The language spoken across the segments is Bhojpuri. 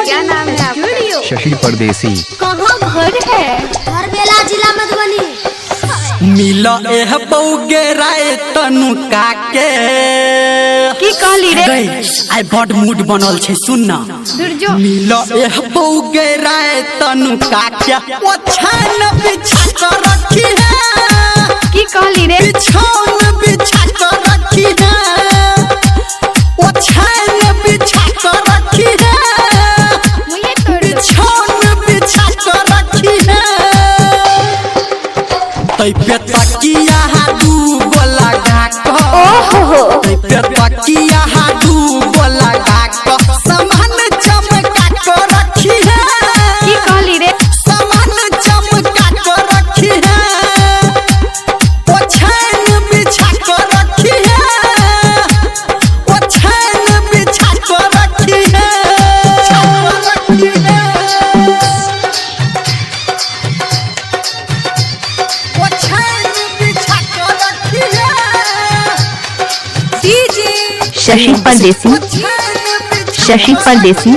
क्या नाम है आपका? शशि परदेसी। कहाँ घर है? घर बेला जिला मधुबनी। मिलो एह बौगे राय तनु काके की कहली रे? आई बड मूड बनल छे सुन ना। दुर्जो मिलो एह बौगे राय तनु काके ओछान बिछा कर रखी है। की कहली रे? बिछौन बिछा कर रखी है। ओछान बिछा कर रखी है। मुझे तोड़ दो। बिछौन बिछा कर रखी है। तै पे तकिया दू गोला गाक ओहो तै पे तकिया दू गोला गाक समान चमका कर रखी है। की कहली रे? समान चमका कर रखी है। ओछान बिछा कर रखी है। ओछान बिछा कर रखी है। शशि परदेसी। शशि परदेसी।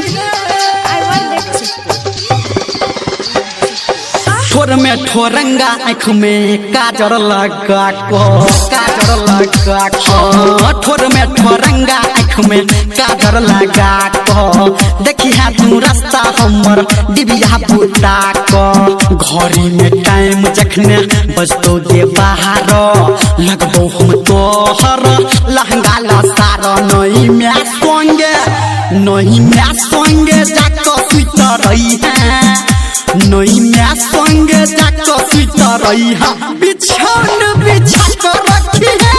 ठोर में ठोरंगा आँख में काजर लगा को काजर लगा को ठोर में ठोरंगा आँख में काजर लगा को देखी है तू रास्ता हमर डिबिया बुता को घड़ी में टाइम जखने बजतो गे बाहर लगबो हम तोहर लहंगा लसार नहीं मैं संगे जाको सुत रही है। नहीं मैं संगे जाको सुत रही है। बिछौन बिछा कर रखी है।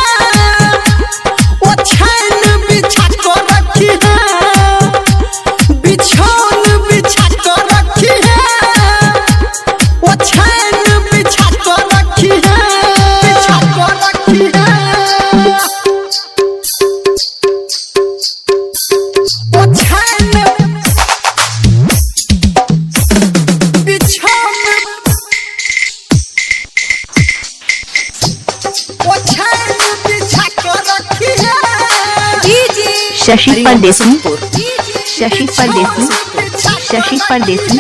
ओछान बिछा कर रखी है। बिछौन बिछा कर रखी है। ओछान बिछा कर रखी है। बिछा कर रखी है। ओछान शशि परदेसी। शशि परदेसी। शशि परदेसी।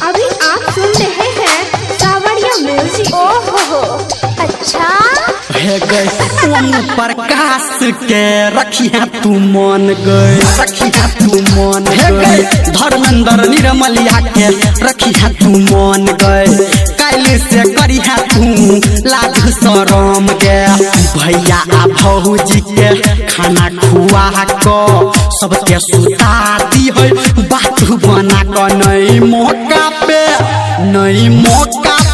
अभी आप सुन रहे हैं सावरिया म्यूजिक। ओहो अच्छा है गए ओम प्रकाश के रखी है तू मन गए रखी है तू मन गए धर्मेंद्र निर्मलिया के रखी है तू मन गए काल से करी है तू लाज शरम गे भैया आ भौजी के खाना खुआ को सबके सुता दी है बात बना को नहीं मौका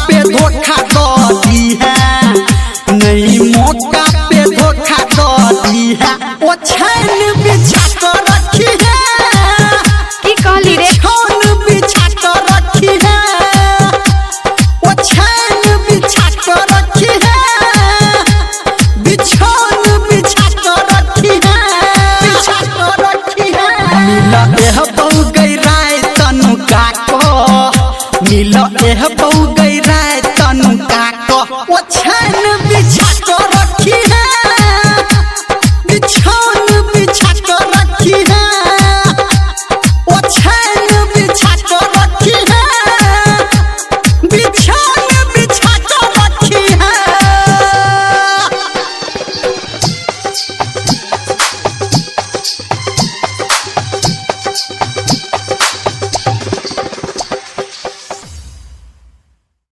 पे धोखा दो दी है। नहीं मौका पे धोखा दो दी है। ओछान बिछा कर रखी है। की कहली रे? बिछौन बिछा कर रखी है। ओछान बिछा कर रखी है। बिछौन बिछा कर रखी है। बिछा कर रखी है। मिला एह बहु गई राय तनु काको मिला एह बहु गई राय तनु काको ओछान